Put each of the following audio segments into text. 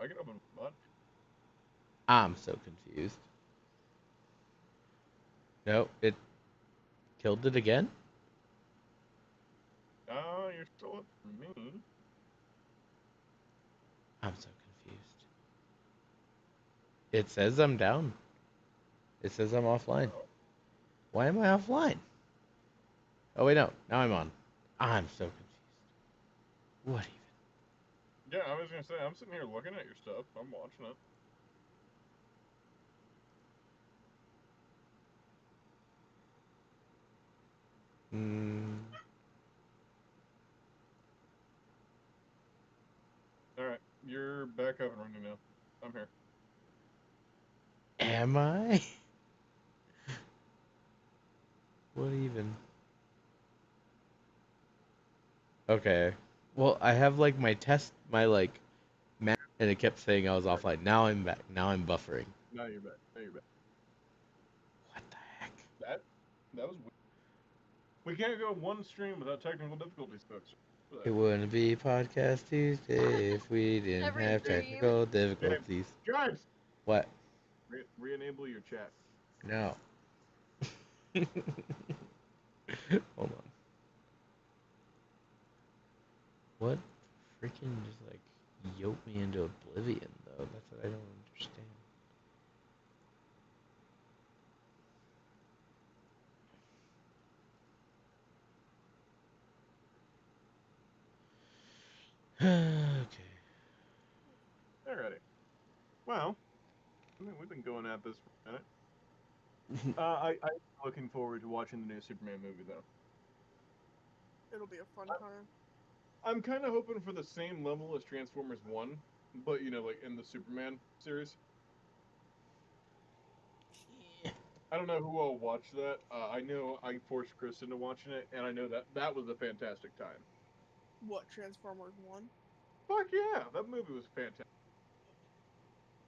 I can open mod. I'm so confused. No, it killed it again? Oh, you're still up for me. I'm so confused. It says I'm down. It says I'm offline. Oh. Why am I offline? Oh, wait, no. Now I'm on. I'm so confused. What even? Yeah, I was gonna say, I'm sitting here looking at your stuff. I'm watching it. Hmm. Alright, you're back up and running now. I'm here. Am I? What even? Okay. Well, I have like my test, my like map, and it kept saying I was Alright, offline. Now I'm back. Now I'm buffering. now you're back. Now you're back. What the heck? That that was weird. We can't go one stream without technical difficulties, folks. It wouldn't be Podcast Tuesday if we didn't Every have stream. technical James, difficulties. James, What? re-enable your chat. No. Hold on. What freaking just like yoked me into oblivion though? That's what I don't understand. Okay. Alrighty. Well, I mean, we've been going at this for a minute. I'm looking forward to watching the new Superman movie, though. It'll be a fun time. I'm kind of hoping for the same level as Transformers 1, but, like in the Superman series. I don't know who all watched that. I know I forced Chris into watching it, and I know that was a fantastic time. What, Transformers 1? Fuck yeah, that movie was fantastic.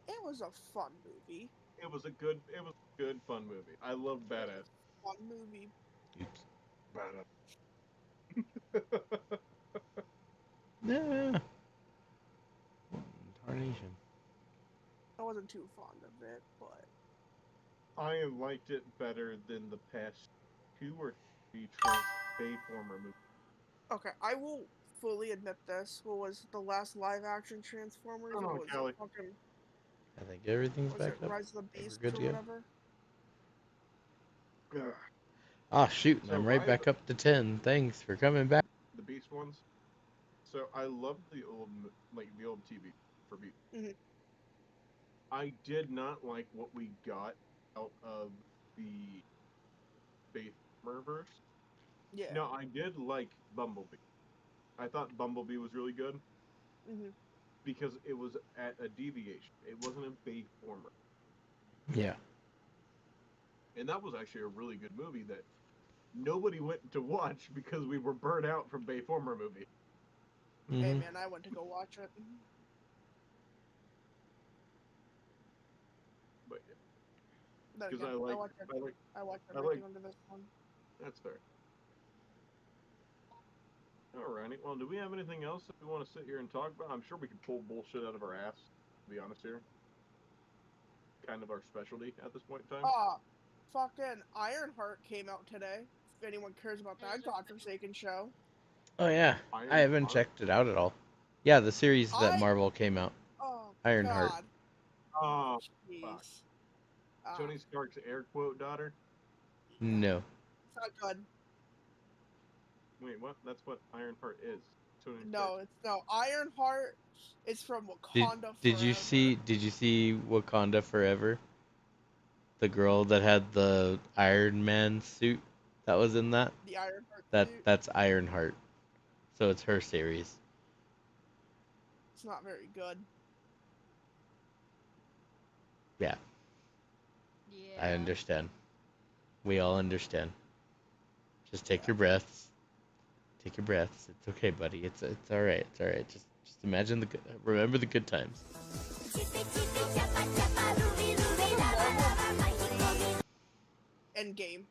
It was a fun movie. It was a good, fun movie. I love It was badass. a fun movie. Oops. Badass. Yeah. Tarnation. I wasn't too fond of it, but I liked it better than the past two or three Bayformer movies. okay, I will fully admit this. What was the last live action Transformers? Come What on, was it? Callie. Fucking I think everything's was back it up. Rise of the I think Beasts we're good or to go. whatever? Ugh. Ah, shoot, and So I'm right Rise back up to 10. Thanks for coming back. the Beast ones. So I loved the old TV for Beast. Hmm. I did not like what we got out of the Bayformerverse. Yeah. No, I did like Bumblebee. I thought Bumblebee was really good Hmm. because it was at a deviation. It wasn't a Bayformer, Yeah. and that was actually a really good movie that nobody went to watch because we were burnt out from Bayformer movie. Hey Mm-hmm. man, I went to go watch it. But Then because again, I I like watched I like I watched I like everything under this one. that's fair. Alrighty. Well, do we have anything else that we want to sit here and talk about? I'm sure we could pull bullshit out of our ass. To be honest here, kind of our specialty at this point in time. Fucking Ironheart came out today. If anyone cares about that godforsaken show. Oh, yeah. I Iron haven't Heart. checked it out at all. Yeah, the series that I Marvel came out. oh Ironheart. god. Oh fuck. Jeez. Ah, Tony Stark's air quote daughter. yeah. No. It's not good. Wait, what? That's what Ironheart is. Tony No, Stark's. it's no Ironheart is from Did Wakanda did you Forever. see Wakanda Forever? The girl that had the Iron Man suit that was in that? The Ironheart That suit. that's Ironheart. So it's her series. It's not very good. Yeah, I Yeah. understand. We all understand. Just take Yeah. your breaths. Take your breaths. It's okay, buddy. It's all right. It's all right. Just imagine the good, remember the good times. Another Marvel movie. Endgame.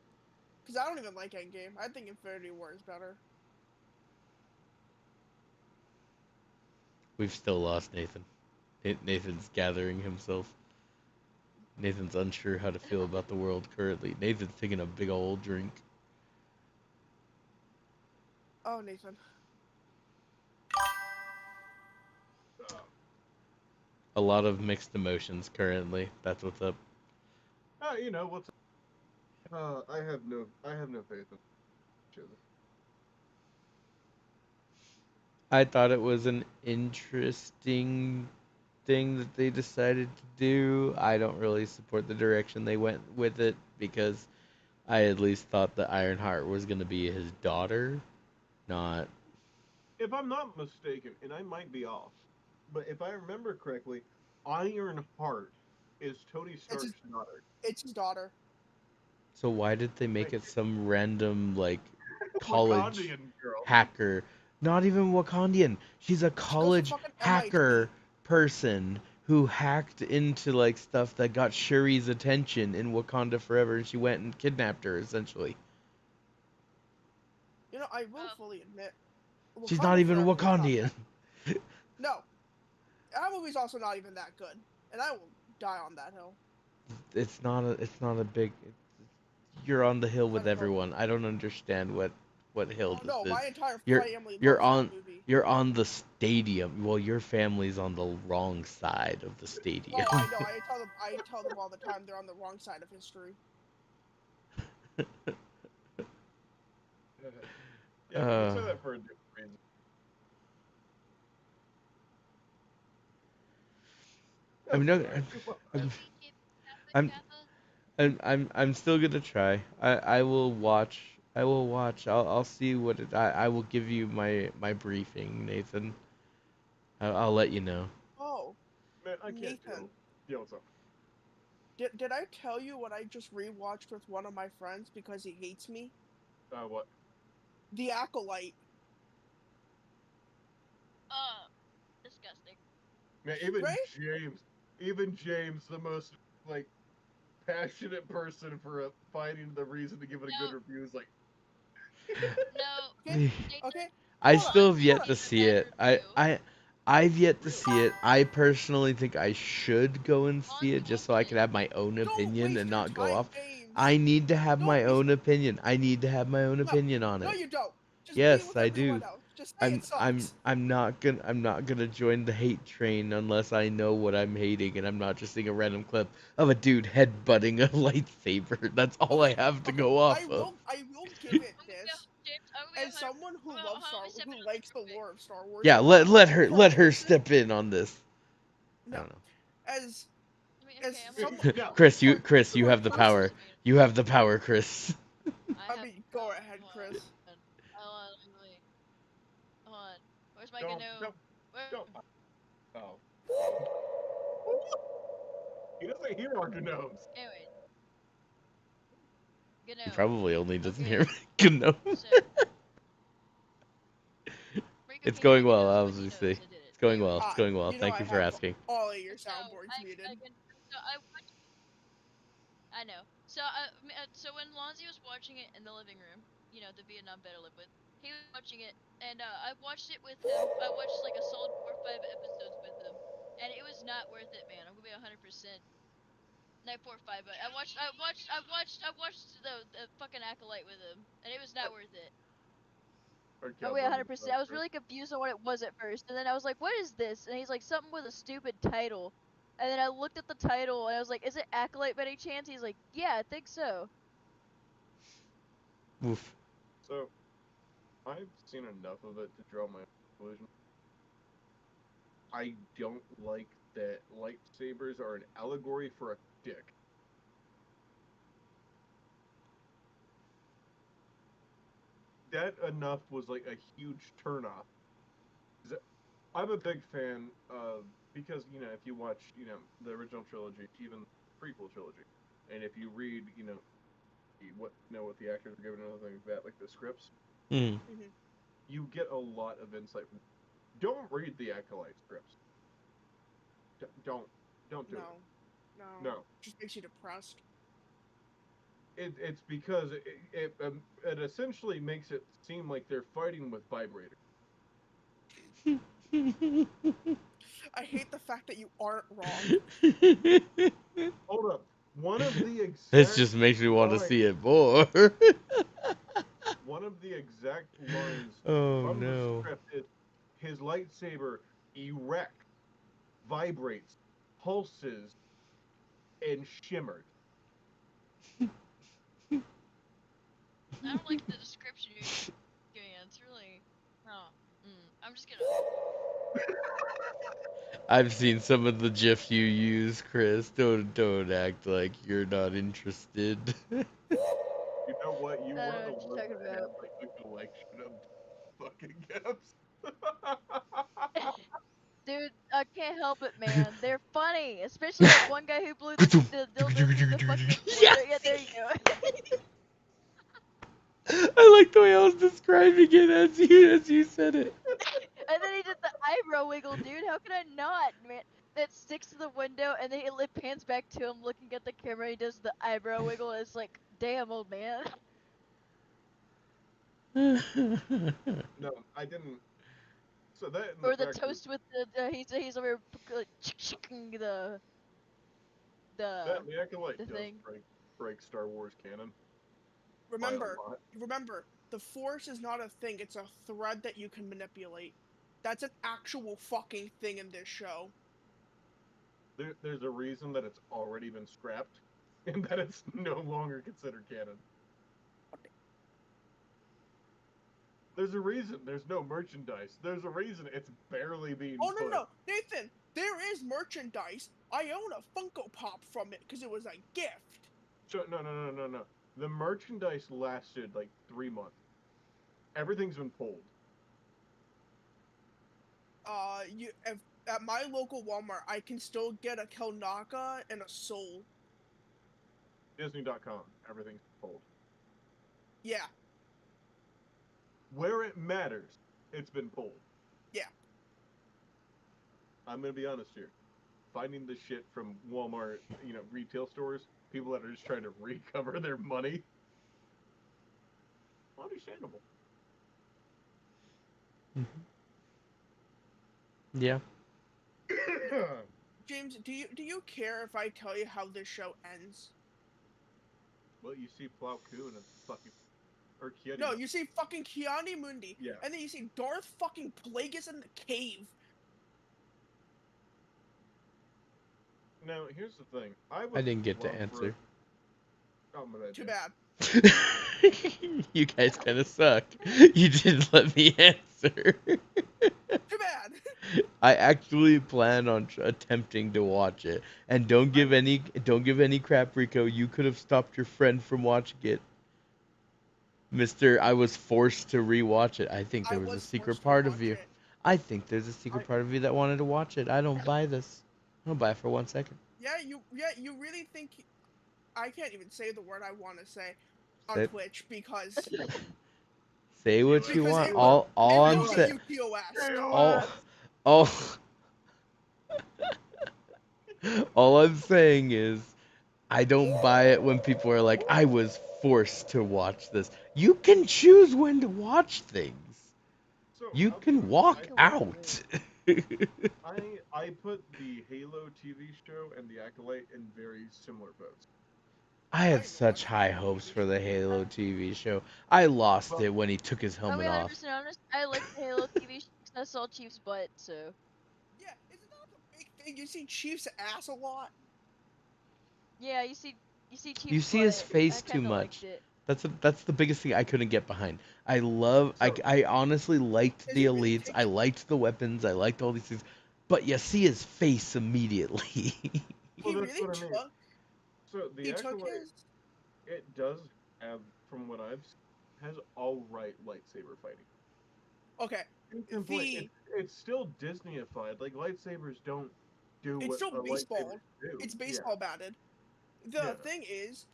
Because I don't even like Endgame. I think Infinity War is better. We've still lost Nathan. Nathan's gathering himself. Nathan's unsure how to feel about the world currently. Nathan's taking a big old drink. Oh, Nathan. A lot of mixed emotions currently. That's what's up. You know what's? I have no faith in shit. I thought it was an interesting thing that they decided to do. I don't really support the direction they went with it because I at least thought that Ironheart was going to be his daughter, not. If I'm not mistaken, and I might be off, but if I remember correctly, Ironheart is Tony Stark's daughter. It's his daughter. So why did they make it some random like college Wakandian girl. hacker? Not even Wakandian. She's a She goes to college fucking hacker MIT. person who hacked into like stuff that got Shuri's attention in Wakanda Forever, and she went and kidnapped her essentially. You know, I will fully admit. She's Wakanda not even Forever was not Wakandian. bad. No. That movie's also not even that good. And I will die on that hill. It's not a big. You're on the hill with Not at all. everyone. I don't understand what hill Oh, this no, is. my entire You're family you're loves on that movie. you're on the stadium. Well, your family's on the wrong side of the stadium. Oh, I know. I tell them all the time they're on the wrong side of history. Yeah, we say that for a different reason. I'm not. I'm, I'm still gonna try. I will watch. I will watch. I'll see what it. I will give you my briefing, Nathan. I'll let you know. Oh, Man, I can't Nathan. deal with something. Did I tell you what I just rewatched with one of my friends because he hates me? What? The Acolyte. Disgusting. Man, Right? even James, the most like passionate person for finding the reason to give it a good review, is like, No. Okay. Okay. I Hold on, still have yet hold to on. see it. I've yet to see it. I personally think I should go and see it just so I can have my own Don't opinion waste and your not go time, off. James. I need to have Don't my waste. own opinion. I need to have my own No, opinion on no, it. you don't. Just be Yes, with I everyone do. else. Just say it sucks. I'm not gonna join the hate train unless I know what I'm hating and I'm not just seeing a random clip of a dude headbutting a lightsaber. That's all I Okay, have to okay. go I off of. will give it this. James, As someone who loves who likes the lore of Star Wars Yeah, a lot, let for a her person, step in on this. I no, don't know. as Okay, someone, no. Chris, you for a have the person, power. You have the power, Chris. I mean, go ahead, Chris. Hold on. Where's my Don't, GNOME? don't, Where? don't. Oh. He doesn't hear our gnomes. Anyway. He GNOME. probably only doesn't Okay. hear me. No. So, It's going well, obviously. obviously. It's going well. It's going well. You know Thank I you for have asking. all of your So, soundboards muted. I know. So, so when Lonzy was watching it in the living room, you know, the Vietnam vet I live with, he was watching it, and I watched it with him. I watched like a solid 4 or 5 episodes with him, and it was not worth it, man. I'm gonna be 100%. Not 4 or 5, but I watched the fucking Acolyte with him, and it was not worth it. Oh wait, 100%. I was really confused on what it was at first, and then I was like, "What is this?" And he's like, "Something with a stupid title." And then I looked at the title, and I was like, "Is it Acolyte by any chance?" He's like, "Yeah, I think so." Oof. So, I've seen enough of it to draw my conclusion. I don't like that lightsabers are an allegory for a dick. That enough was like a huge turnoff. I'm a big fan of, because if you watch the original trilogy, even the prequel trilogy, and if you read what the actors are given and everything like that, like the scripts, Mm. you get a lot of insight. Don't read the Acolyte scripts. Don't do it. No. Just makes you depressed. It's because it essentially makes it seem like they're fighting with vibrators. I hate the fact that you aren't wrong. Hold up. One of the exact This just makes me want to see it more. One of the exact lines Oh from the no. script is his lightsaber erect, vibrates, pulses, and shimmers. I don't like the description you're giving it. It's really. Oh. I'm just gonna. I've seen some of the GIF you use, Chris. Don't act like you're not interested. You know what? You I don't want know a what you're word talking that has about. like a collection of fucking gaps. Dude, I can't help it, man. They're funny, especially that one guy who blew the dildo through the fucking Yes! window. Yeah, there you go. I like the way I was describing it as you said it. And then he did the eyebrow wiggle, dude. How could I not, man? That sticks to the window, and then it pans back to him looking at the camera. He does the eyebrow wiggle. And it's like, damn, old man. No, I didn't. So that and the Or the fact that toast with the he's over here the the acolyte does thing. break Star Wars canon by a Remember, lot. the Force is not a thing. It's a thread that you can manipulate. That's an actual fucking thing in this show. There's a reason that it's already been scrapped, and that it's no longer considered canon. There's a reason there's no merchandise. There's a reason it's barely being Oh put. no, Nathan, there is merchandise. I own a Funko Pop from it because it was a gift. So, no. The merchandise lasted like 3 months. Everything's been pulled. At my local Walmart, I can still get a Kelnaka and a Soul. Disney.com, everything's pulled. Yeah. Where it matters, it's been pulled. Yeah. I'm gonna be honest here. Finding this shit from Walmart, retail stores, people that are just trying to recover their money. Understandable. Yeah. James, do you care if I tell you how this show ends? Well, you see Plo Koon and fucking or Kiadi. No, you see fucking Kiani Mundi, Yeah. and then you see Darth fucking Plagueis in the cave. Now, here's the thing. I didn't get to answer. Oh, my bad. Too bad. You guys kind of suck. You didn't let me answer. Too bad. I actually plan on attempting to watch it, and don't give any crap, Rico. You could have stopped your friend from watching it, Mister. I was forced to rewatch it. I think there was a secret part of you. I think there's a secret part of you that wanted to watch it. I don't buy this. I don't buy it for 1 second. Yeah, you really think I can't even say the word I want to say on Say- Twitch because Say what you Because want. it All I'm will saying. get you POS. All I'm saying is, I don't buy it when people are like, I was forced to watch this. You can choose when to watch things. So, You okay, can walk I- out. I put the Halo TV show and the Acolyte in very similar boats. I had such high hopes for the Halo TV show. I lost Well, it when he took his I'll be helmet off. 100% honest. I like the Halo TV show 'cause I saw Chief's butt, so. Yeah, isn't that a big thing? You see Chief's ass a lot. Yeah, you see Chief's You see his butt. face I too kinda much. liked it. That's the biggest thing I couldn't get behind. I honestly liked Is the he really elites. I liked the weapons. I liked all these things. But you see his face immediately. Well, He that's really what I mean. took. So the He took Acolyte, his. it does have, from what I've seen, has all right lightsaber fighting. Okay, It's still Disneyified. Like lightsabers don't do It's what still a baseball. lightsaber do. It's Yeah. baseball batted. The thing is,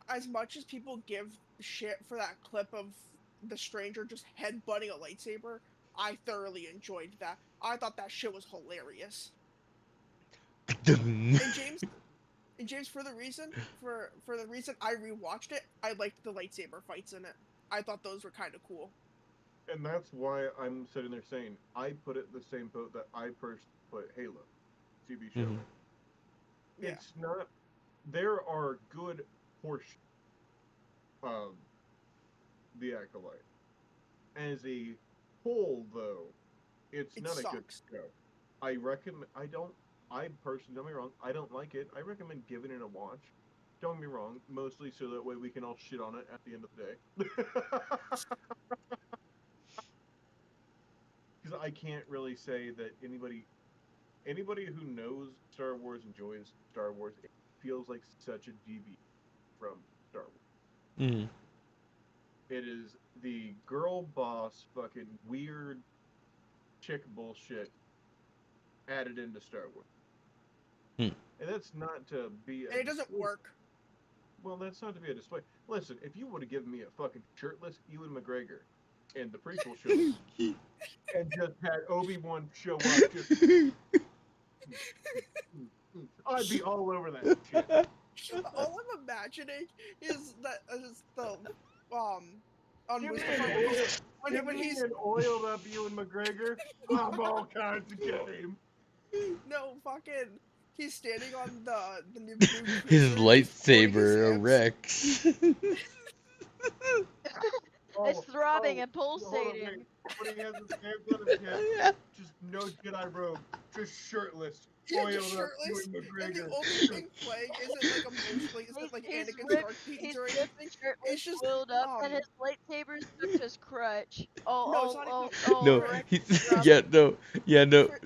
as much as people give shit for that clip of the stranger just headbutting a lightsaber, I thoroughly enjoyed that. I thought that shit was hilarious. And James, for the reason I rewatched it, I liked the lightsaber fights in it. I thought those were kind of cool. And that's why I'm sitting there saying I put it in the same boat that I personally put Halo TV show. Mhm. Yeah. It's not. There are good portions of the Acolyte. As a whole, though, it's It not a good sucks. show. I recommend. I don't. I personally, don't get me wrong. I don't like it. I recommend giving it a watch. Don't get me wrong. Mostly so that way we can all shit on it at the end of the day. Because I can't really say that anybody who knows Star Wars enjoys Star Wars. It feels like such a deviation from Star Wars. Mhm. It is the girl boss fucking weird chick bullshit added into Star Wars. Hmm. And that's not to be a And it doesn't display. work. Well, that's not to be a display. Listen, if you would have given me a fucking shirtless Ewan McGregor in the prequel show and just had Obi-Wan show up, just I'd be all over that shit. All I'm imagining is that is the on Give me Mustafar an when oil, give when me he's an oiled up Ewan McGregor. I'm all kinds of game. no fucking he's standing on the new His cruiser just holding his lightsaber hips. erects. It's throbbing and Hold on, wait. pulsating. When he has his hands on his head, Yeah. just no Jedi robe, just shirtless, Yeah, oiled just up shirtless, Ewan and the McGregor. only thing playing isn't like He's Anakin ripped, Stark or he's ripped, anything. shirtless, It's just oiled up, and his lightsaber's stuck to his crutch. no, it's not All No, even erect he's and yeah, throbbing. no, yeah, no. for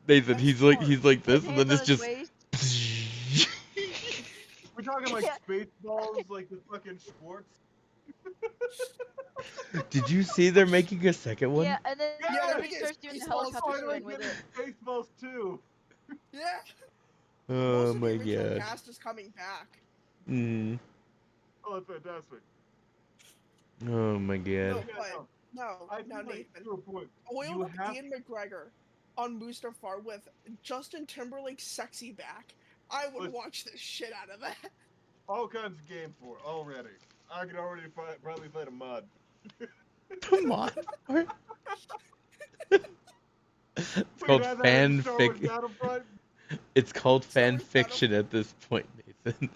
Nathan, best part. he's like His this, and hands then on it's his just. waist. We're talking like Yeah, Spaceballs, like the fucking Schwartz. Did you see they're making a second yeah, one? and then Yeah, they're Yes! making he it starts doing the Spaceballs helicopter Finally swing with getting it. Spaceballs too. Yeah, Oh most of the my original god. cast is coming back. Mm. Oh, that's fantastic. Oh my No, god. Yeah, but I now feel like Nathan, to a point. oiled You up have Ian McGregor on Mustafar with Justin Timberlake's sexy back. I would Listen. watch the shit out of that. all kinds of game for it already. I can already probably fight a mod. Come on. It's We called had that in Star Wars fanfic. Battlefront. It's called Star fan Wars fiction at this point, Nathan.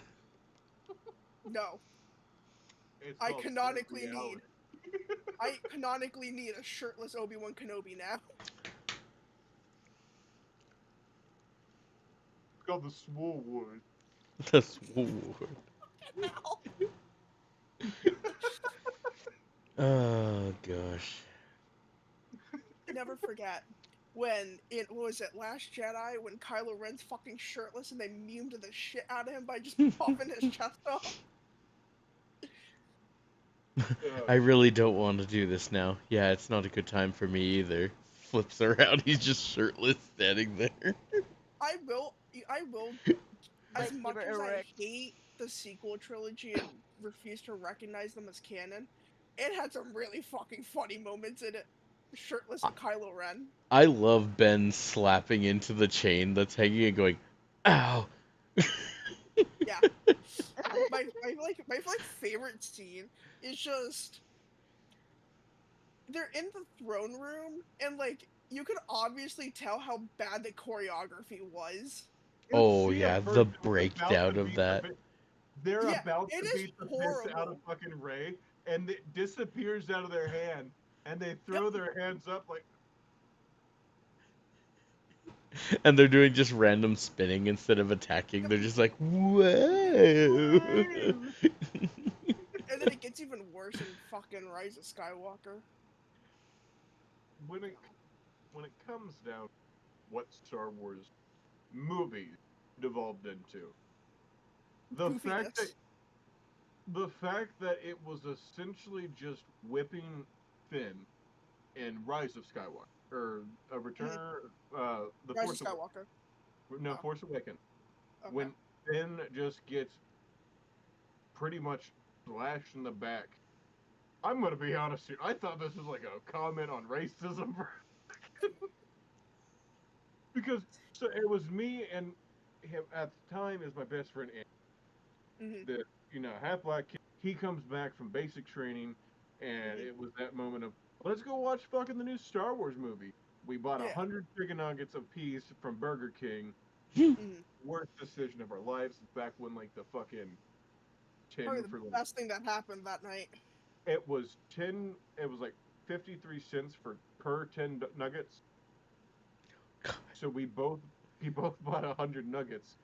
No, It's I called canonically reality. need a shirtless Obi-Wan Kenobi now. It's called the Swole Wars. The sword. Oh gosh. I never forget when it what was it Last Jedi when Kylo Ren's fucking shirtless and they memed the shit out of him by just popping his chest off. I really don't want to do this now. Yeah, it's not a good time for me either. Flips around, he's just shirtless standing there. I will as much Lightsaber as I erect. hate the sequel trilogy and refuse to recognize them as canon, it had some really fucking funny moments in it. Shirtless Kylo Ren. I love Ben slapping into the chain that's hanging and going, ow. Yeah. My favorite scene is just they're in the throne room and like you could obviously tell how bad the choreography was. You Oh see a yeah, the person about to breakdown of beat that. they're Yeah, about it to is beat the piss out of horrible. fucking Ray, and it disappears out of their hand, and they throw their hands up like, And they're doing just random spinning instead of attacking. They're just like, whoa. And then it gets even worse in fucking Rise of Skywalker. when it when it comes down to what Star Wars movies devolved into, the fact that Goofiness. the fact that it was essentially just whipping Finn in Rise of Skywalker or a Return, the Rise Force of Skywalker. no Oh, Force Awakens, okay. when Finn just gets pretty much slashed in the back. I'm gonna be honest here. I thought this was like a comment on racism because so it was me and him at the time is my best friend. Mm-hmm. The half black kid. He comes back from basic training, and Mm-hmm. it was that moment of let's go watch fucking the new Star Wars movie. We bought Yeah. 100 chicken nuggets apiece from Burger King. Mhm. Worst decision of our lives. Back when like the fucking Probably 10 the for like best thing that happened that night. it was 10. It was like 53 cents for per 10 nuggets. So we both bought 100 nuggets.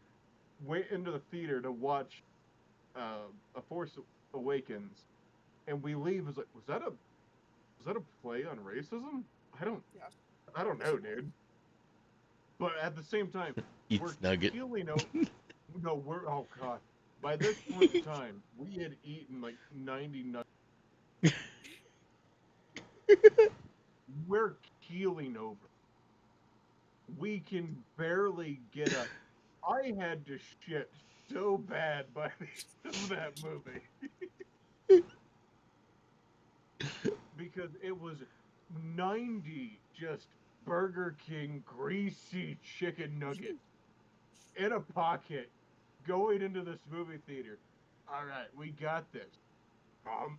Went into the theater to watch A Force Awakens, and we leave. Was like, was that a play on racism? I don't Yes. I don't Yes, know, it was. dude. But at the same time, we're Eats nugget. keeling out. No, we're oh god. By this point in time, we had eaten like 90 nuggets. We're keeling over. We can barely get up. I had to shit so bad by the end of that movie because it was 90 just Burger King greasy chicken nuggets in a pocket going into this movie theater. All right, we got this. Mom.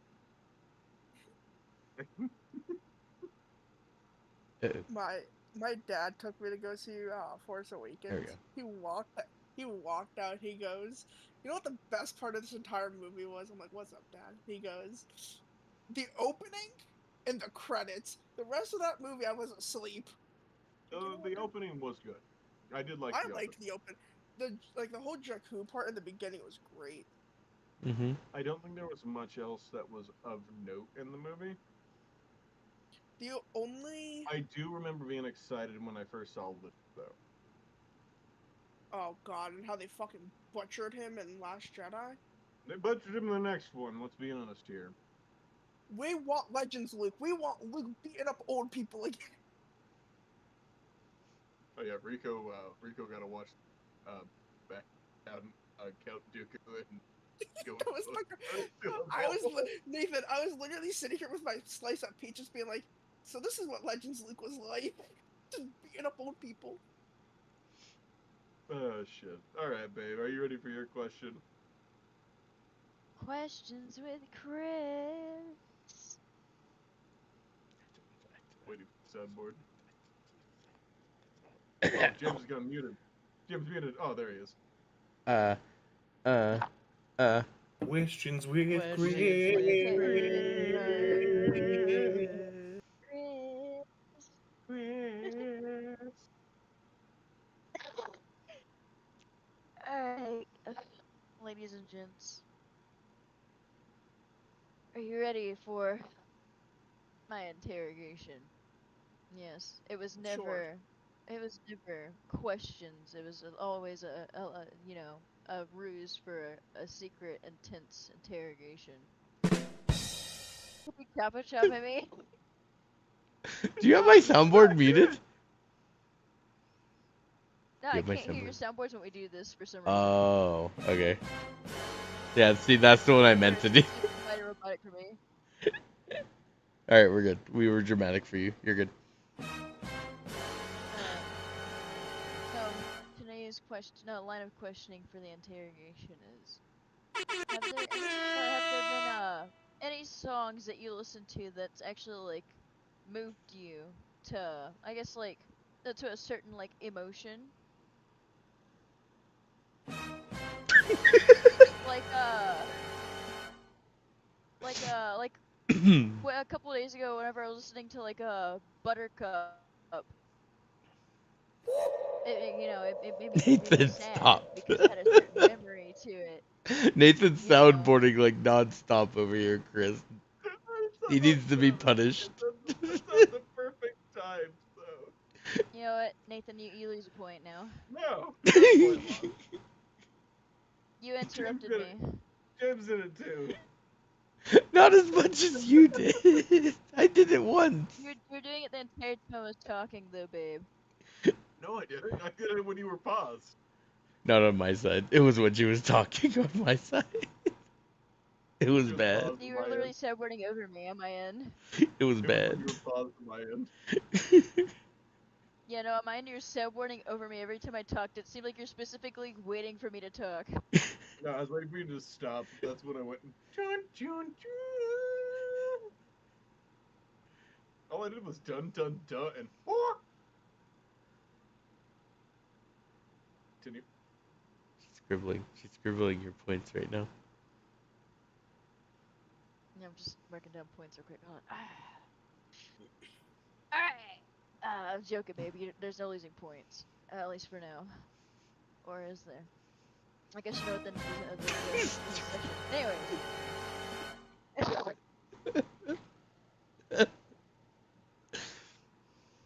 My dad took me to go see Force There Awakens. we go. He walked out. He goes, "You know what the best part of this entire movie was?" I'm like, "What's up, Dad?" He goes, "The opening and the credits. The rest of that movie, I was asleep." Like, you know what? The opening was good. I did like I the opening. liked the open. The whole Jakku part in the beginning was great. Mm-hmm. I don't think there was much else that was of note in the movie. The only I do remember being excited when I first saw Luke, though. oh god, and how they fucking butchered him in Last Jedi. They butchered him in the next one. Let's be honest here. We want Legends Luke. We want Luke beating up old people again. Oh yeah, Rico got to watch uh, back down Count Dooku and go. That was Nathan. I was literally sitting here with my slice of peaches, being like, "So this is what Legends Luke was like, just beating up old people." Oh shit! All right, babe. Are you ready for your question? Questions with Chris. Waiting for the soundboard. Oh, James has got muted. James muted. Oh, there he is. uh, uh, uh. Questions with Questions Chris. with Chris. Chris. Alright, ladies and gents, are you ready for my interrogation? Yes, Sure. it was never questions. It was always a ruse for a secret, intense interrogation. Did you choppa chop at me? Do you have my soundboard muted? No, You I have my can't hear your soundboard. soundboards when we do this for some reason. Oh, okay. Yeah, see, that's the one I meant to do. Mighty robotic for me. All right, we're good. We were dramatic for you. You're good. So today's line of questioning for the interrogation is: have there been any songs that you listen to that's actually like moved you to, I guess, like to a certain like emotion? Like like a couple days ago, whenever I was listening to like Buttercup, it made me really Nathan, sad stop. because it had a certain memory to it. Nathan's You know. soundboarding like non-stop over here, Chris. He needs to be punished. It's at the perfect time, so. You know what, Nathan, you lose a point now. No, no point lost. You James interrupted did it. me. James did it too. Not as much as you did. I did it once. You're doing it the entire time I was talking, though, babe. No, I didn't. I did it when you were paused. Not on my side. It was when she was talking on my side. It was She was bad. paused You on were my literally end. soundboarding over me on my end. It was It was bad. when you were paused on my end. Yeah, no, on my end, you're soundboarding over me every time I talked. It seemed like you're specifically waiting for me to talk. No, I was waiting for you to stop. That's when I went. Chun, chun, chun. All I did was dun dun dun and continue. She's scribbling your points right now. Yeah, I'm just marking down points real quick. Hold on. Alright! I'm joking, baby. There's no losing points. At least for now. Or is there? I guess you know what the section. Anyways.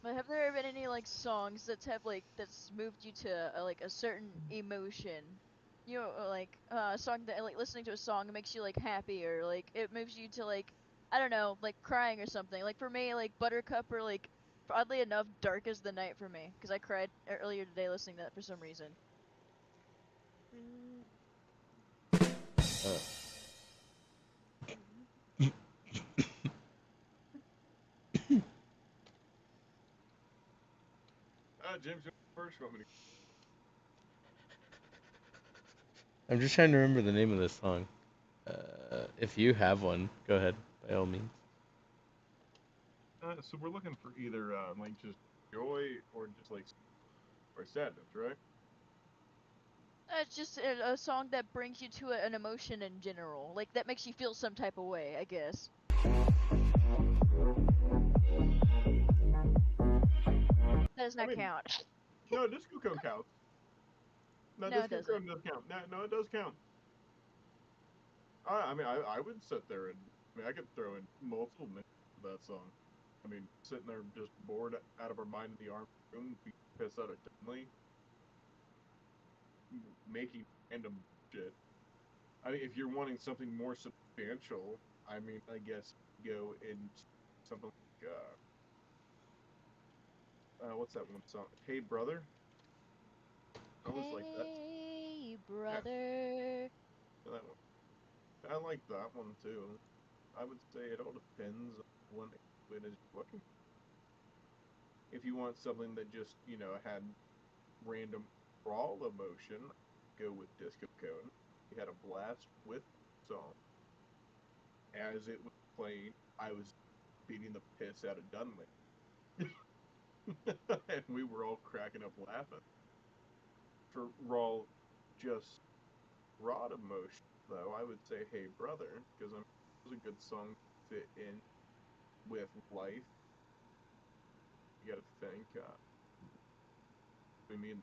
But have there been any like songs that's moved you to like a certain emotion? You know, like a song that like listening to a song makes you like happy, or like it moves you to like I don't know, like crying or something. Like for me, like Buttercup, or like oddly enough, Dark as the Night for me, because I cried earlier today listening to that for some reason. James, you're first. Want me to... I'm just trying to remember the name of this song. If you have one, go ahead, by all means. So we're looking for either like just joy or just like or sadness, right? It's just a song that brings you to an emotion in general, like that makes you feel some type of way, I guess. That does not count. No, Disco Cone counts. No, No, it Disco doesn't. Cone does count. No, it does count. I mean, I would sit there and I could throw in multiple minutes of that song. I mean, sitting there just bored out of our mind in the arm room, be pissed out at Dunley, making random shit. I mean, if you're wanting something more substantial, I mean, I guess go into something like what's that one song? Hey Brother. I always like that. Hey, brother. Yeah, that one. I like that one too. I would say it all depends on what it is you're looking. If you want something that just had random raw emotion, go with Disco Cone. We had a blast with the song. As it was playing, I was beating the piss out of Dunley. And we were all cracking up laughing. For just raw emotion, though, I would say Hey Brother, because it was a good song to fit in with life. You gotta think, I mean,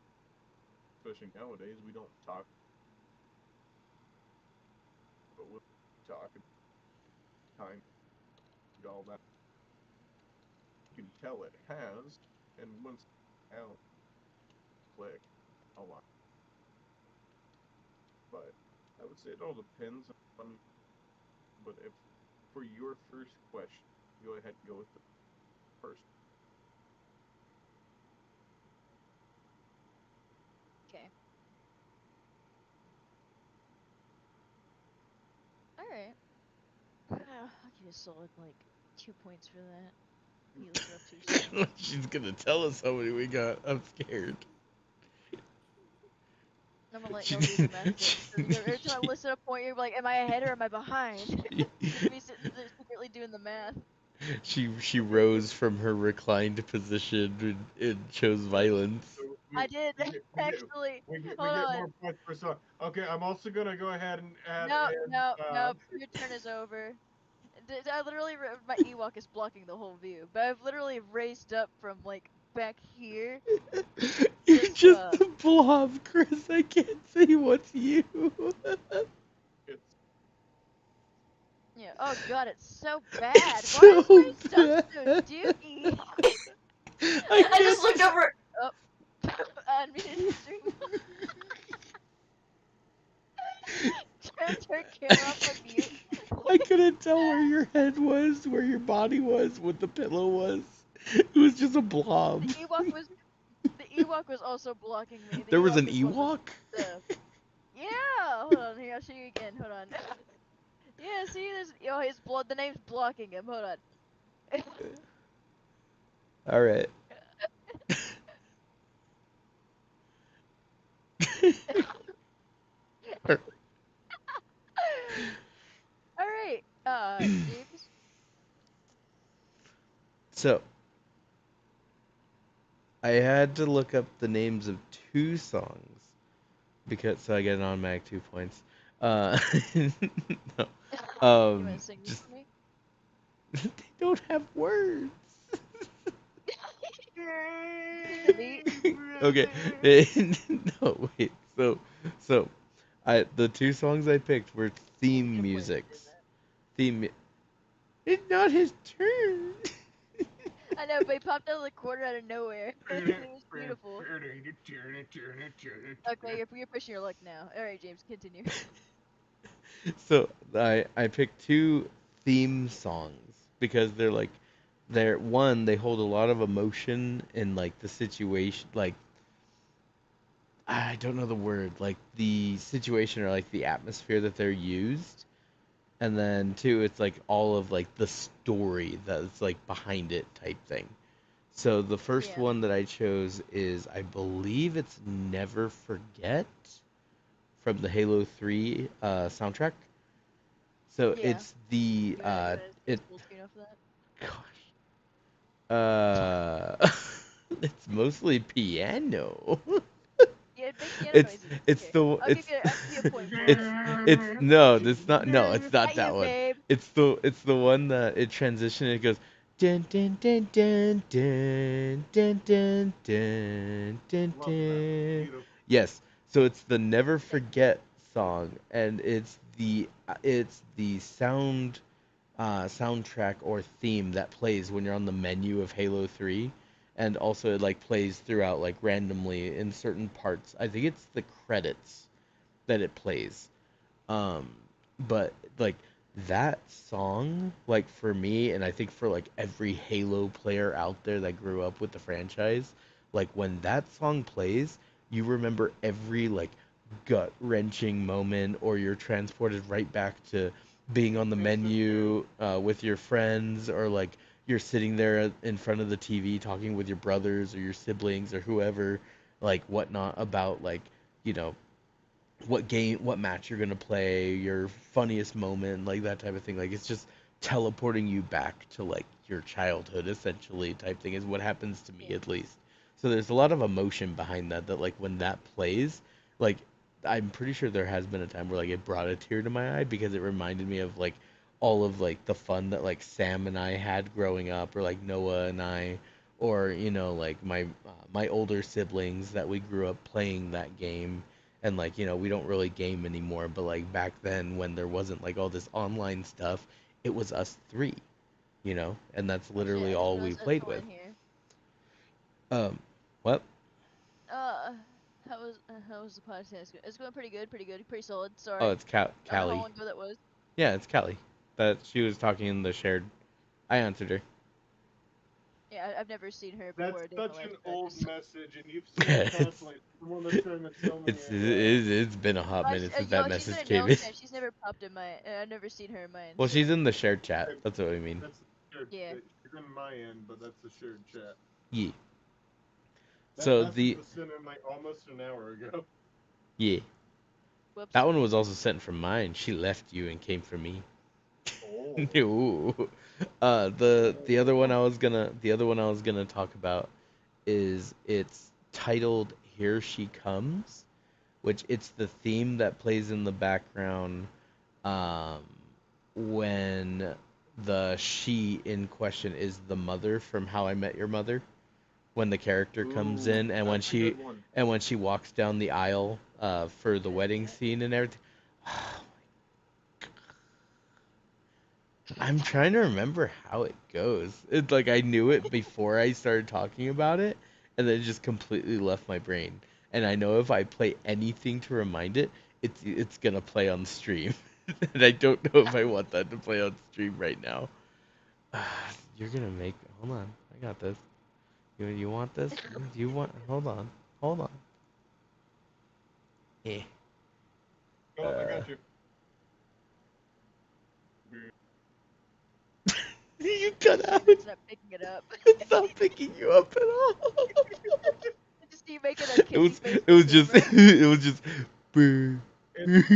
especially nowadays, we don't talk, but we talk time and all that. You can tell it has, and once out, click a lot. But I would say it all depends on. But if for your first question, go ahead and go with the first. Okay. Alright. I'll give you a solid, like, 2 points for that. You looked it up too soon. She's gonna tell us how many we got. I'm scared. I'm gonna let y'all do the math. Because every time I listen to a point, you're like, am I ahead or am I behind? Just me sitting there secretly doing the math. She rose from her reclined position and chose violence. So I did, actually. we get Hold on. more points per song. Okay, I'm also gonna go ahead and add No, in. your turn is over. I literally, my Ewok is blocking the whole view, but I've literally raised up from, like, back here. You're Just, just a blob, Chris. I can't say what's you. It's yeah, oh god, it's so bad. It's Why is so my stuff so bad. dookie? I just looked over. Oh, unmuted stream. Turn camera off on mute. I couldn't tell where your head was, where your body was, what the pillow was. It was just a blob. The Ewok was also blocking me. There was an is one Ewok? yeah, hold on, here, I'll show you again, hold on. Yeah, see, the name's blocking him, hold on. Alright. Alright, James. So I had to look up the names of 2 songs because so I get an automatic 2 points. No. You wanna sing this Just to me? they don't have words. Delete. Okay. No, wait. So the 2 songs I picked were theme Your point musics. is that. Theme. It's not his turn. I know, but he popped out of the corner out of nowhere. It was beautiful. Okay, you're pushing your luck now. All right, James, continue. So I picked 2 theme songs because they're one, they hold a lot of emotion in like the situation, like I don't know the word, like the situation or like the atmosphere that they're used. And then 2, it's like all of like the story that's like behind it type thing. So the first Yeah. one that I chose is, I believe it's Never Forget from the Halo 3 soundtrack. So Yeah. it's the You wanna see it full screen off of that? gosh. It's mostly piano. Yeah, big piano It's noises. It's it's okay. the I'll it's give you a point for it's it. it's no, it's not, no, it's not At you, that one. babe. It's the one that it transitions, it goes dun dun dun dun dun dun dun dun dun Love that. dun. Beautiful. Yes. So it's the Never Thank you. Forget song, and it's the soundtrack or theme that plays when you're on the menu of Halo 3, and also it like plays throughout like randomly in certain parts. I think it's the credits that it plays. Um, but like that song, like for me, and I think for like every Halo player out there that grew up with the franchise, like when that song plays, you remember every like gut wrenching moment, or you're transported right back to being on the menu with your friends, or like you're sitting there in front of the TV talking with your brothers or your siblings or whoever, like whatnot about like you know what match you're gonna play, your funniest moment, like that type of thing. Like it's just teleporting you back to like your childhood, essentially, type thing is what happens to me Yeah. at least. So there's a lot of emotion behind that. That like when that plays, like I'm pretty sure there has been a time where like it brought a tear to my eye because it reminded me of like all of like the fun that like Sam and I had growing up, or like Noah and I, or like my older siblings that we grew up playing that game. And like we don't really game anymore, but like back then when there wasn't like all this online stuff, it was us 3, and that's literally Yeah, all we us played 4 with. in here. um what? Uh, how was the podcast? It's going pretty good, pretty solid. Oh, Sorry. it's I don't know how Callie. long ago that was. Yeah, it's Callie. That she was talking in the shared. I answered her. Yeah, I've never seen her That's before a day in my such life. an So I old just. message, and you've seen it it's constantly. Someone that's trying to tell me. it's been a hot minute since that She's been message in came in. Neil's chat. She's never popped in my. I've never seen her in mine. Well, So she's in the shared chat. Okay, That's what I mean. that's the shared. yeah. You're in my end, but that's the shared chat. Yeah. That So message was sent in like almost an hour ago. yeah, Whoops. that one was also sent from mine. She left you and came for me. Oh. No. The other one I was gonna talk about is, it's titled "Here She Comes," which it's the theme that plays in the background um, when the she in question is the mother from How I Met Your Mother. When the character comes Ooh, in, and when that's a she good one. and when she walks down the aisle for the wedding scene and everything. I'm trying to remember how it goes. It's like I knew it before I started talking about it, and then it just completely left my brain. And I know if I play anything to remind it, it's gonna play on stream. And I don't know if I want that to play on stream right now. You're gonna make. Hold on, I got this. You want this? Do you want? Hold on. Eh. Oh, I got you. You cut out. It's not picking it up. It's not picking you up at all. I just see you making a It kissy was face it to the was just camera. it was just boo.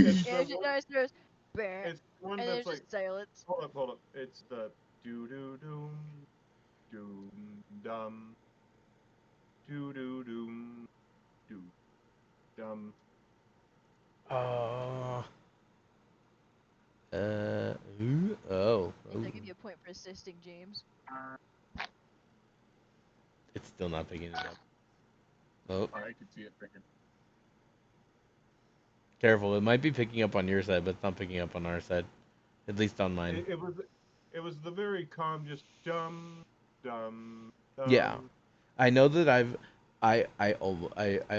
It's Yeah, the it's just, one. no, it's just, "Brr," It's one and that's there's like. just silence. Hold up, hold up. It's the doo doo doo. doom dum, doo doo doom, doo dum. Who? Oh. Yes, I give you a point for assisting, James. It's still not picking it up. Oh, I could see it picking. careful. It might be picking up on your side, but it's not picking up on our side. At least on mine. It was the very calm, just dum dum dum. Yeah. I know that I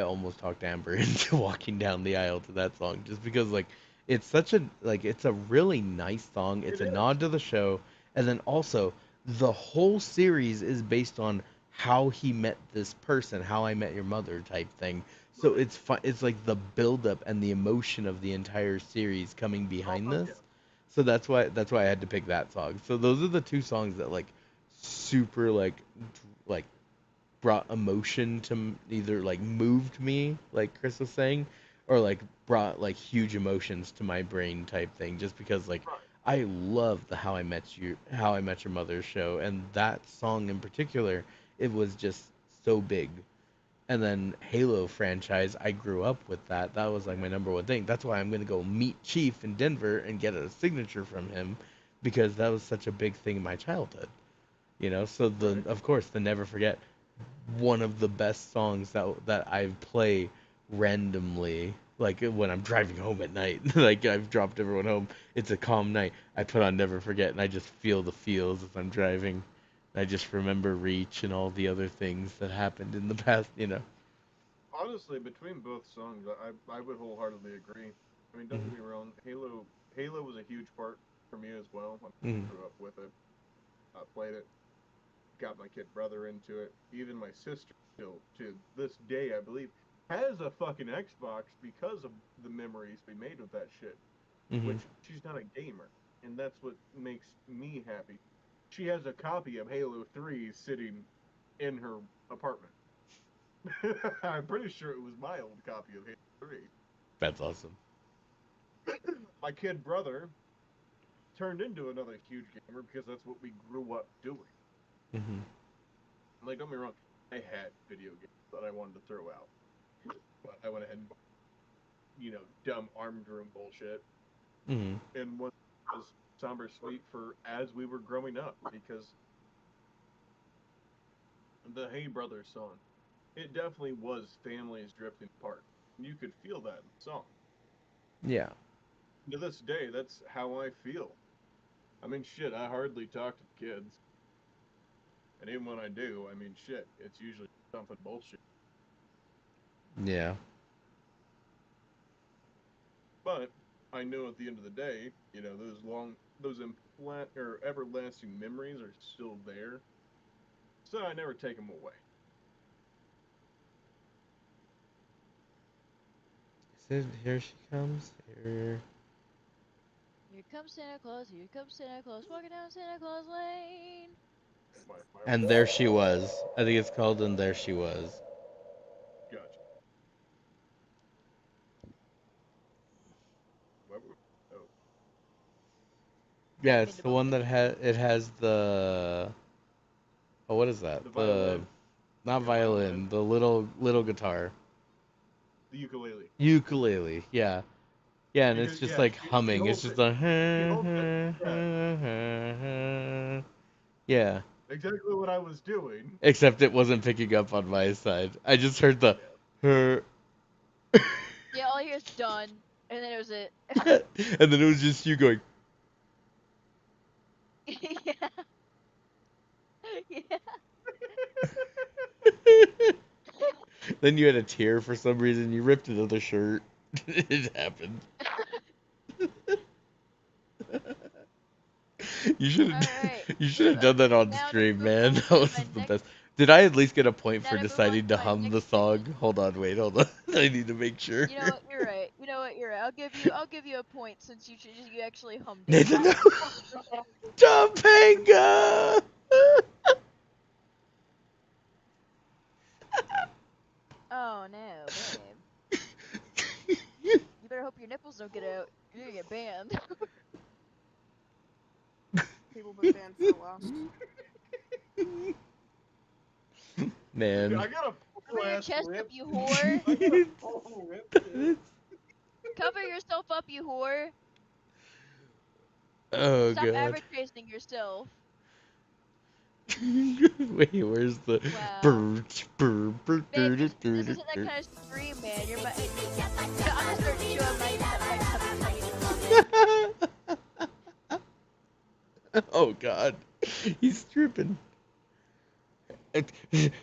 almost talked Amber into walking down the aisle to that song just because like it's such a it's a really nice song. It's It a is. nod to the show, and then also the whole series is based on how he met this person, how I met your mother type thing. So Right. it's fun. It's like the build up and the emotion of the entire series coming behind Oh, this. yeah. So that's why I had to pick that song. So those are the two songs that like super like brought emotion to either like moved me, like Chris was saying, or like brought like huge emotions to my brain type thing. Just because like Right. I love the How I Met Your Mother show, and that song in particular, it was just so big. And then Halo franchise, I grew up with that. That was like my number one thing. That's why I'm gonna go meet Chief in Denver and get a signature from him, because that was such a big thing in my childhood. So Right. of course, the Never Forget, one of the best songs that I play randomly, like when I'm driving home at night. Like I've dropped everyone home. It's a calm night. I put on Never Forget, and I just feel the feels as I'm driving. I just remember Reach and all the other things that happened in the past. Honestly, between both songs, I would wholeheartedly agree. I mean, don't Hmm. get me wrong. Halo was a huge part for me as well. I Hmm. grew up with it. I played it. Got my kid brother into it. Even my sister, still to this day, I believe, has a fucking Xbox because of the memories we made with that shit. Hmm. Which she's not a gamer, and that's what makes me happy. She has a copy of Halo 3 sitting in her apartment. I'm pretty sure it was my old copy of Halo 3. That's awesome. My kid brother turned into another huge gamer because that's what we grew up doing. Hmm. Like, don't get me wrong, I had video games that I wanted to throw out, but I went ahead and bought, dumb armed room bullshit. Hmm. And one was Somber Sweet for as we were growing up because the Hey Brothers song, it definitely was families drifting apart. You could feel that in the song. Yeah. To this day, that's how I feel. I mean, shit, I hardly talk to the kids. And even when I do, I mean, shit, it's usually something bullshit. Yeah. But I know at the end of the day, those implant or everlasting memories are still there. So I never take them away. Is it Here She Comes? Here. Here comes Santa Claus, here comes Santa Claus, walking down Santa Claus Lane. My And there she was. I think it's called And There She Was. gotcha. What were- Oh, I Yeah, didn't it's mean to the bump one that into you. has the what is that? the The violin. not Yeah, violin. violin, the little guitar. The ukulele. Ukulele. Yeah. Yeah, and it's Because just yeah, like she humming. It's holds just it. a She holds it. Yeah, yeah. exactly what I was doing. Except it wasn't picking up on my side. I just heard the Yeah. her Yeah, all I hear is done, and then it was it. and then it was just you going Yeah. Yeah. then you had a tear for some reason. You ripped another shirt. It happened. You should All have right. you should have done that on Now to stream, move man. on That to was my the next. best. Did I at least get a point Now for to move on deciding to to my hum the next segment. song? Hold on, wait, hold on. I need to make sure. You know what? You're right. You know what? You're right. I'll give you a point since you actually hummed it. Nathan, no. Topanga! Oh no, babe. You better hope your nipples don't get out. You're gonna get banned. People been banned for less. Man. I got a Cover your full-ass chest lip. up, you whore. I got a full lip, dude. Cover yourself up, you whore. Oh Stop god. advertising yourself. Wait, where's the Wow. brr, brr, Man, dur, dur, this dur, isn't that dur. kind of stream, man. You're my. I'm gonna start showing my Oh god. He's tripping.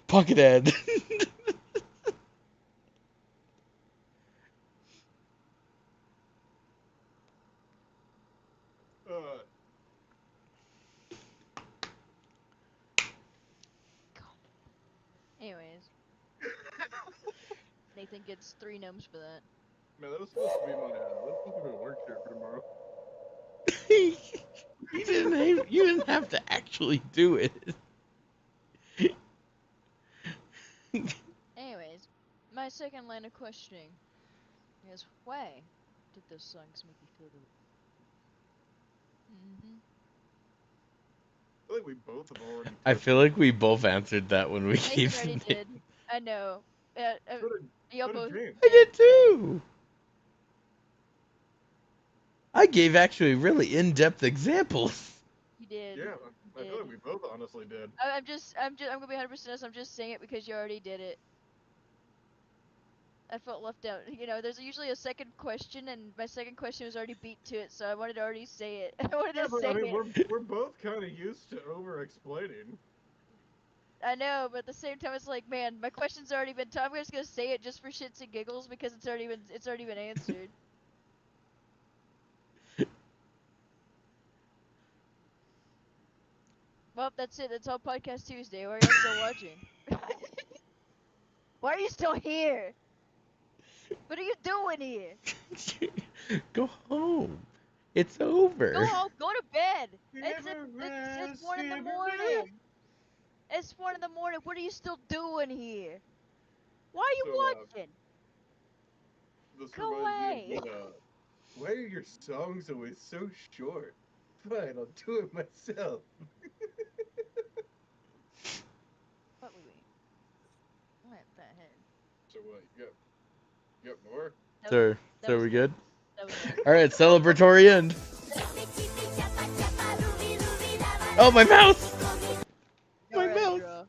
Pocket ad. Uh, Anyways, Nathan gets 3 gnomes for that. man, that was supposed to be my work shirt for tomorrow. You didn't have to actually do it. Anyways, my second line of questioning is why did those songs make you feel the way? I think we both have already. I feel like we both answered that when we Nathan gave already the did. I know. So did, Y'all so did both. James. I did too. I gave actually really in-depth examples. You did. Yeah, I You feel like did. we both honestly did. I'm gonna be 100% honest. I'm just saying it because you already did it. I felt left out. You know, there's usually a second question, and my second question was already beat to it, so I wanted to already say it. I wanted Yeah, to but say I mean, it. we're both kind of used to over-explaining. I know, but at the same time, it's like, man, my question's already been. I'm just gonna say it just for shits and giggles because it's already been answered. Well, that's it. That's all Podcast Tuesday. Why are you still watching? Why are you still here? What are you doing here? Go home. It's over. Go home. Go to bed. It's 1 in the morning. It's 1 in the morning. What are you still doing here? Why are you So, watching? This Go reminds away. me of why are your songs always so short? Fine, I'll do it myself. What, Louis? What the heck? So what? You got more? That So, was- that so was we it. good? That was it. All right, celebratory end. Oh, my mouse! My Nora mouse! draw.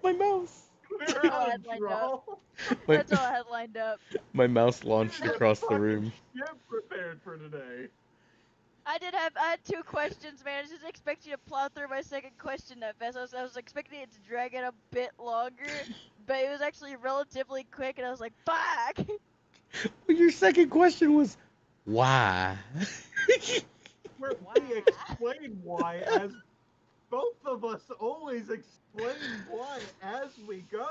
My mouse! That's all I had lined up. My, That's all I had lined up. my mouse launched across the room. Get prepared for today. I had 2 questions, man. I just expect you to plow through my second question that fast. I was expecting it to drag it a bit longer, but it was actually relatively quick, and I was like, fuck! Well, your second question was, why? Where Why? we explain why as both of us always explain why as we go.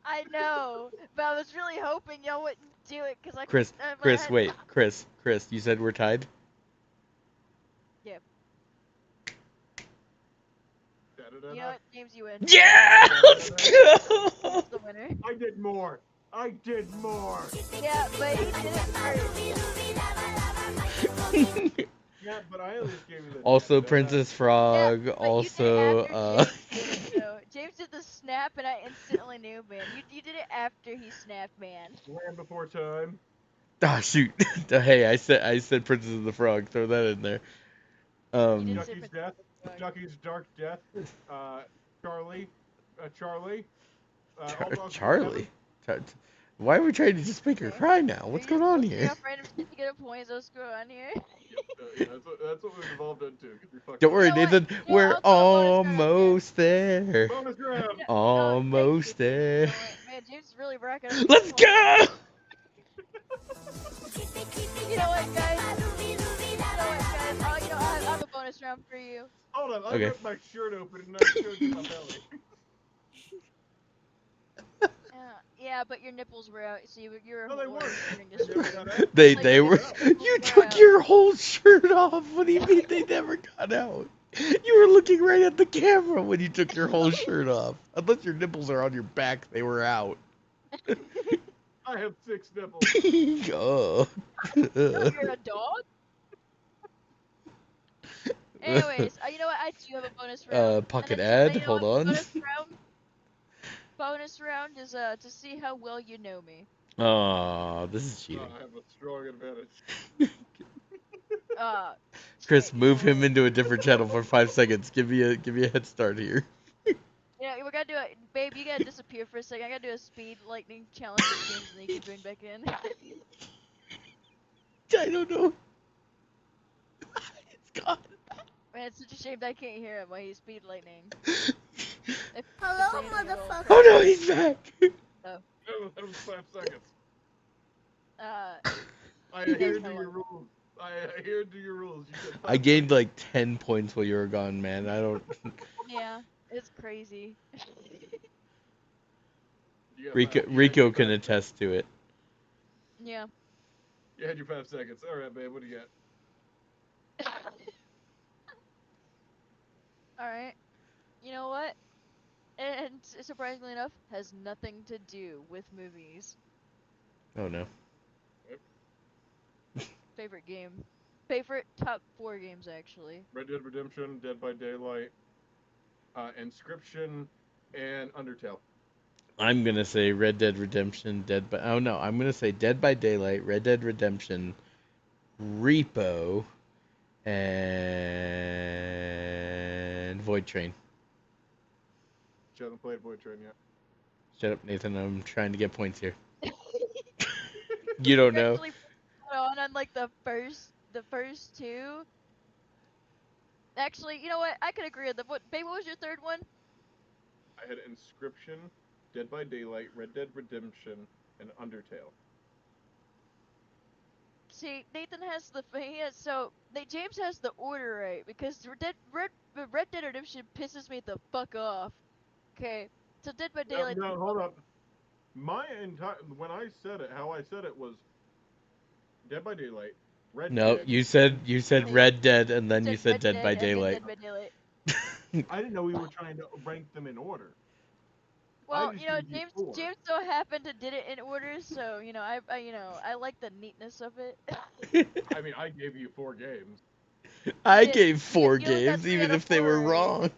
I know, but I was really hoping y'all wouldn't do it, because I Chris, but I Chris, had- wait, Chris, you said we're tied? Yep. Da-da-da-da. You know what, James, you win. Yeah! Let's go! James the winner. I did more. I did more. Yeah, but he did it first. Yeah, but I at least gave you the. Also, da-da-da. Princess Frog, Yeah, but also, you did it after James did it, though. James did the snap, and I instantly knew, man. You did it after he snapped, man. Land Before Time. Ah, shoot. Hey, I said Princess of the Frog. Throw that in there. You did say Ducky's Princess Death. Frog. Ducky's Dark Death. Charlie. Charlie. All Dogs Go to Charlie. Why are we trying to just make her cry now? What's going on You're here? off random shit to get a point, so screw on here. Heaven. Yeah, that's what we've evolved into. Get your fucking Don't worry, You know what? Nathan. You know what? We're I'll throw a bonus round out there. almost there. bonus round. Almost Thank you, James. there. You know what? Man, James is really racking up. Let's points. go! You know what, guys? I have a bonus round for you. Hold on, I Okay. ripped my shirt open and I showed you my belly. Yeah, but your nipples were out, so you were. No, they weren't. During They this never round. got out. They Like, they were. You took your whole shirt off. What do you mean they never got out? You were looking right at the camera when you took your whole shirt off. Unless your nipples are on your back, they were out. I have 6 nipples. Oh. You're a dog. Anyways, you know what? I do have a bonus round. Pocket And ad. you know Hold what? on. Bonus round is to see how well you know me. Oh, this is cheating. I have a strong advantage. Chris, move him straightforward. into a different channel for 5 seconds. Give me a head start here. Yeah, we gotta do it, babe. You gotta disappear for a second. I gotta do a speed lightning challenge with James, and then you can join back in. I don't know. It's gone. Man, it's such a shame that I can't hear him while he's speed lightning. Hello, motherfucker. Oh no, he's back. That was 5 seconds. Uh, I That's adhere to how your long. rules. I adhere to your rules. You said 5 I gained seconds. like 10 points while you were gone, man. I don't. yeah, it's crazy. You got Rico, five- you had Rico your can 5 attest to it. Yeah. You had your 5 seconds. All right, babe. What do you got? All right. You know what? And surprisingly enough, has nothing to do with movies. Oh no. Favorite game. Favorite top 4 games, actually. Red Dead Redemption, Dead by Daylight, Inscription, and Undertale. I'm gonna say Red Dead Redemption, Dead by. Oh no, I'm gonna say Dead by Daylight, Red Dead Redemption, Repo, and Void Train. Which haven't played Void Train yet. Shut up, Nathan. I'm trying to get points here. You don't know. Actually put on like the first 2. Actually, you know what? I could agree with them. Babe, what was your third one? I had Inscription, Dead by Daylight, Red Dead Redemption, and Undertale. See, Nathan has James has the order right because Red Dead Redemption pisses me the fuck off. Okay, so Dead by Daylight. No, hold up. When I said it, how I said it was Dead by Daylight, Red No, Dead. you said Red Dead, and then you said Red Dead by and then Daylight. Dead by Daylight. I didn't know we were trying to rank them in order. Well, just you know, gave you 4. James so happened to did it in order, so you know, I like the neatness of it. I mean, I gave you 4 games. I did. gave 4 You only got games, 3 even out of if they 4 were right. wrong.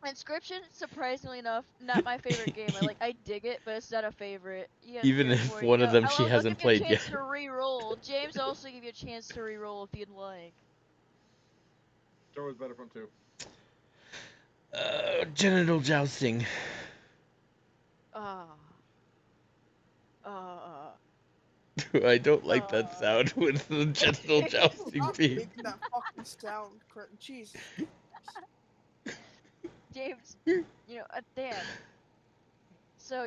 Inscription, surprisingly enough, not my favorite game. I dig it, but it's not a favorite. You gotta Even hear if for it. one of them she I'll hasn't give you a played chance yet. to re-roll. James will also give you a chance to re-roll if you'd like. It's always better from 2. Genital jousting. Ah. I don't like that sound with the genital jousting Stop being. making that fucking sound, Jesus. James, you know, damn. So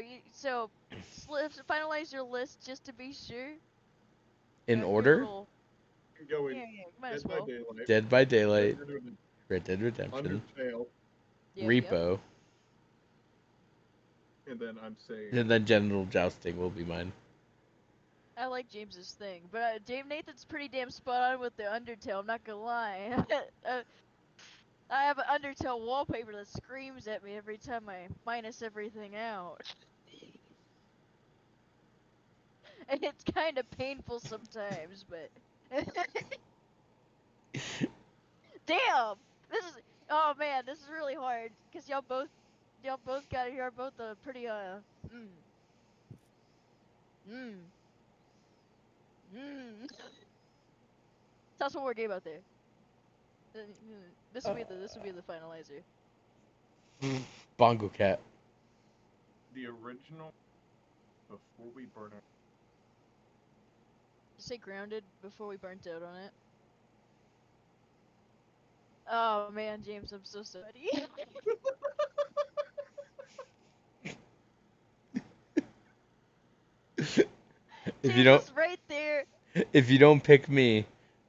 finalize your list just to be sure. In Your order? roll. Going Yeah, might as Dead by well. Daylight, Dead by Daylight, Red Dead Red Dead Redemption, Undertale, Yeah, Repo, and then I'm saying and then genital jousting will be mine. I like James's thing, but James Nathan's pretty damn spot on with the Undertale. I'm not gonna lie. I have an Undertale wallpaper that screams at me every time I minus everything out. And it's kind of painful sometimes, but damn, oh man, this is really hard because y'all both got it. You're both pretty mm. Toss one more game out there. This will be the finalizer. Bongo Cat. the original Before We Burn Out. You say grounded before we burnt out on it. Oh man, James, I'm so sorry. If James was right there. if you don't pick me,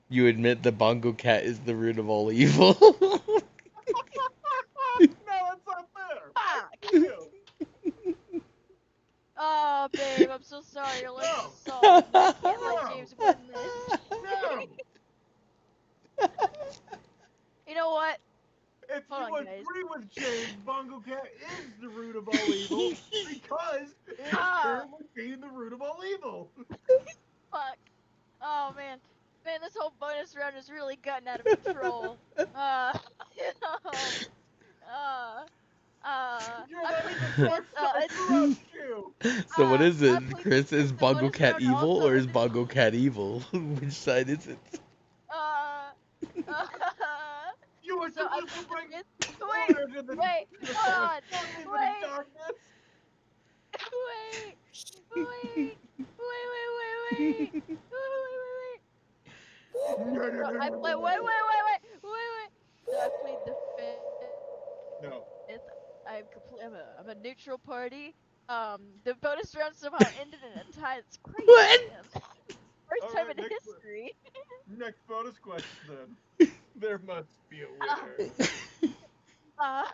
you admit the Bongo Cat is the root of all evil. No, it's not fair. Fuck! You. Oh, babe, I'm so sorry. Your life No. is solved. I can't No. let James win this. No. You know what? If Hold you on, guys. agree with James, Bongo Cat is the root of all evil because it is Ah. currently being the root of all evil. Fuck. Oh man. Man, this whole bonus round has really gotten out of control. You know, You're I not plead even the fifth. fucked up. Who else you? So what is I it, plead Chris? the Is fifth. The Bongo bonus Cat round evil also or is additional. Bongo Cat evil? Which side is it? Uh, uh, You want so to I listen plead the bring fifth. order to the Wait, to the hold forest on. fucking with Wait, darkness. wait, wait, wait. So I play. Wait. So I plead the fifth. No. I'm a neutral party. The bonus round somehow ended in a tie. It's crazy, What? man. First time Alright, in history. next bonus question then. There must be a winner. Uh,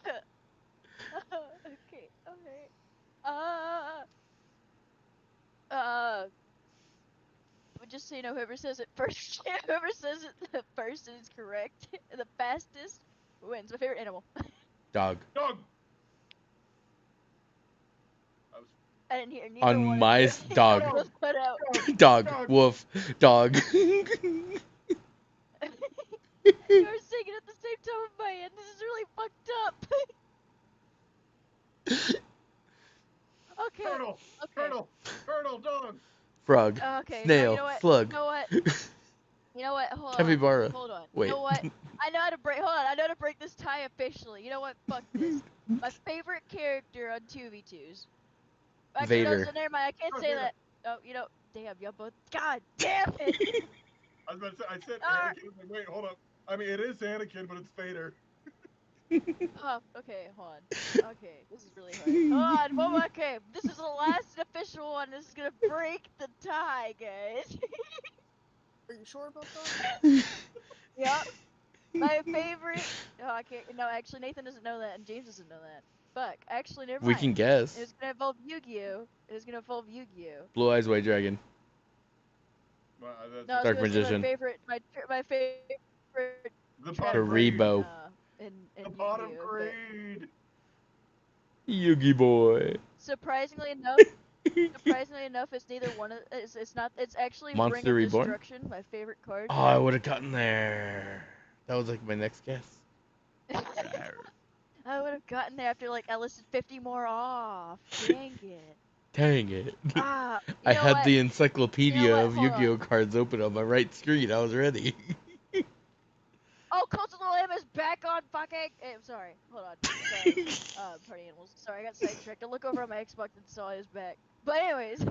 okay. Uh, uh, but just so you know, whoever says it first, whoever says it first is correct, the fastest wins. My favorite animal. Dog. Dog. I was I didn't hear neither On one my of you. dog. You both cut out. Dog. Wolf. Dog. You were singing at the same time with my end. This is really fucked up. Okay. turtle. Okay. Turtle. Dog. Frog. Okay. No, you Snail. know what? Slug. You know what? You know what? Hold on. Capybara. Hold on. Wait. You know what? I know how to break. Hold on. I know how to break this tie officially. You know what? Fuck this. My favorite character on 2v2s. Actually, no, Vader. so never mind. I can't Oh, say Vader. that. Oh, you know. Damn, y'all both. God damn it. I was about to say, I said Ah. Anakin. Like, wait, hold up. I mean, it is Anakin, but it's Vader. Oh, okay, hold on. Okay, this is really hard. Hold on. Okay, this is the last official one. This is gonna break the tie, guys. Are you sure about that? Yep. My favorite. Oh, I can't. No, actually, Nathan doesn't know that, and James doesn't know that. Fuck. Actually, never We mind. can guess. It was gonna involve Yu-Gi-Oh. It was gonna involve Yu-Gi-Oh. Blue Eyes White Dragon. Well, that's No, I was Dark gonna say Magician. my favorite the trap bottom card grade. Karibo. in The bottom Yu-Gi-Oh. grade. Yugi boy. Surprisingly enough, it's neither one of. It's not. It's actually Ring Monster of Reborn? Destruction, my favorite card. Oh, I would have gotten there. That was like my next guess. I would have gotten there after like I listed 50 more off. Dang it. Dang it. Ah, I you know had what? the encyclopedia of Hold Yu-Gi-Oh on. cards open on my right screen. I was ready. Oh, Cult of the Lamb is back on fucking. Sorry. Hold on. Sorry. Party animals. Sorry, I got sidetracked. I look over on my Xbox and saw it was back. But anyways.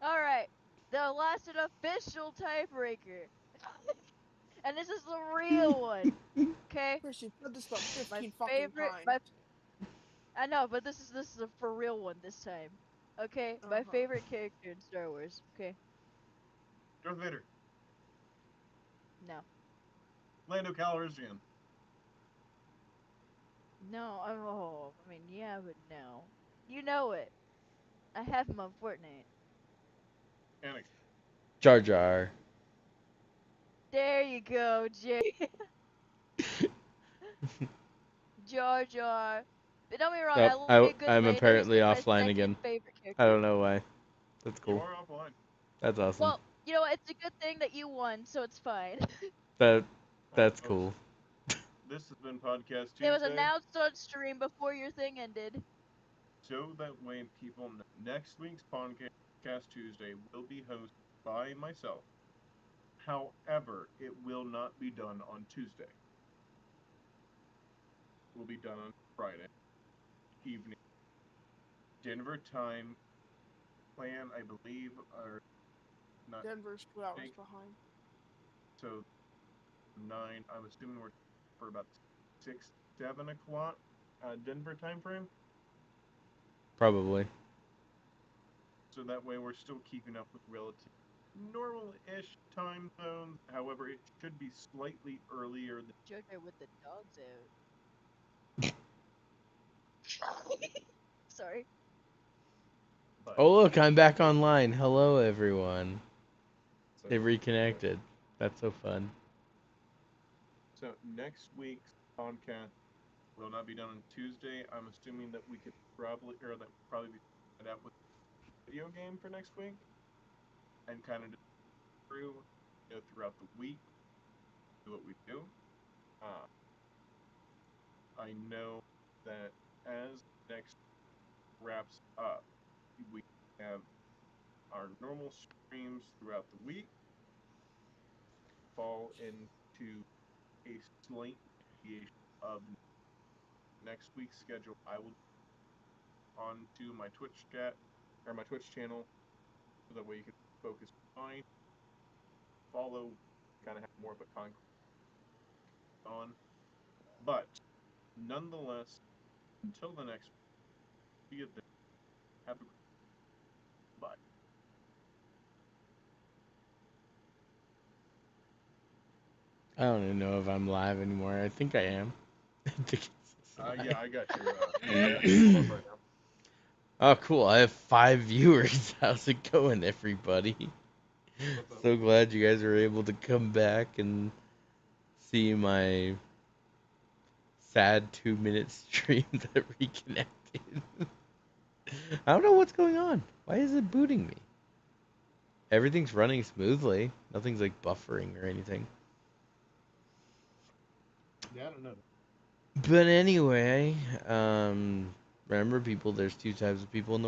Alright. The last and official tiebreaker. And this is the real one. Okay? Chris, you've said this about 15 My fucking favorite. times. I know, but this is a for real one this time. Okay? My Uh-huh. favorite character in Star Wars. Okay? Darth Vader. No. Lando Calrissian. No. Oh, I mean, yeah, but no. You know it. I have him on Fortnite. Anakin. Jar Jar. There you go, Jay. Jar Jar. But don't be wrong, I Nope, love me a good I'm Lando. He's apparently like my offline second again. favorite character. I don't know why. That's You cool. are offline. That's awesome. Well, you know what? It's a good thing that you won, so it's fine. That's folks. cool. This has been Podcast Tuesday. It was announced on stream before your thing ended. So that way people know, next week's Podcast Tuesday will be hosted by myself. However, it will not be done on Tuesday. It will be done on Friday evening. Denver time plan, I believe, are not Denver's 2 hours Jake. behind. So 9. I'm assuming we're for about 6, 7 o'clock Denver time frame. Probably. So that way we're still keeping up with relative normal-ish time zones. However, it should be slightly earlier than Jojo with the dogs out. Sorry. but Oh look, I'm back online. Hello everyone. so, They reconnected. That's so fun. so next week's podcast will not be done on Tuesday. I'm assuming that we could probably be set up with a video game for next week and kind of through throughout the week, do what we do. I know that as next wraps up, we have our normal streams throughout the week fall into a slight deviation of next week's schedule. I will onto my Twitch chat or my Twitch channel, so that way you can focus on follow, kind of have more of a concrete on. But nonetheless, until the next, be it have a bye. I don't even know if I'm live anymore. I think I am. I think it's live. Yeah, I got your right now. Oh, cool. I have 5 viewers. How's it going, everybody? What's up? So glad you guys were able to come back and see my sad 2-minute stream that reconnected. I don't know what's going on. Why is it booting me? Everything's running smoothly. Nothing's like buffering or anything. Yeah, I don't know. But anyway, remember people, there's 2 types of people in the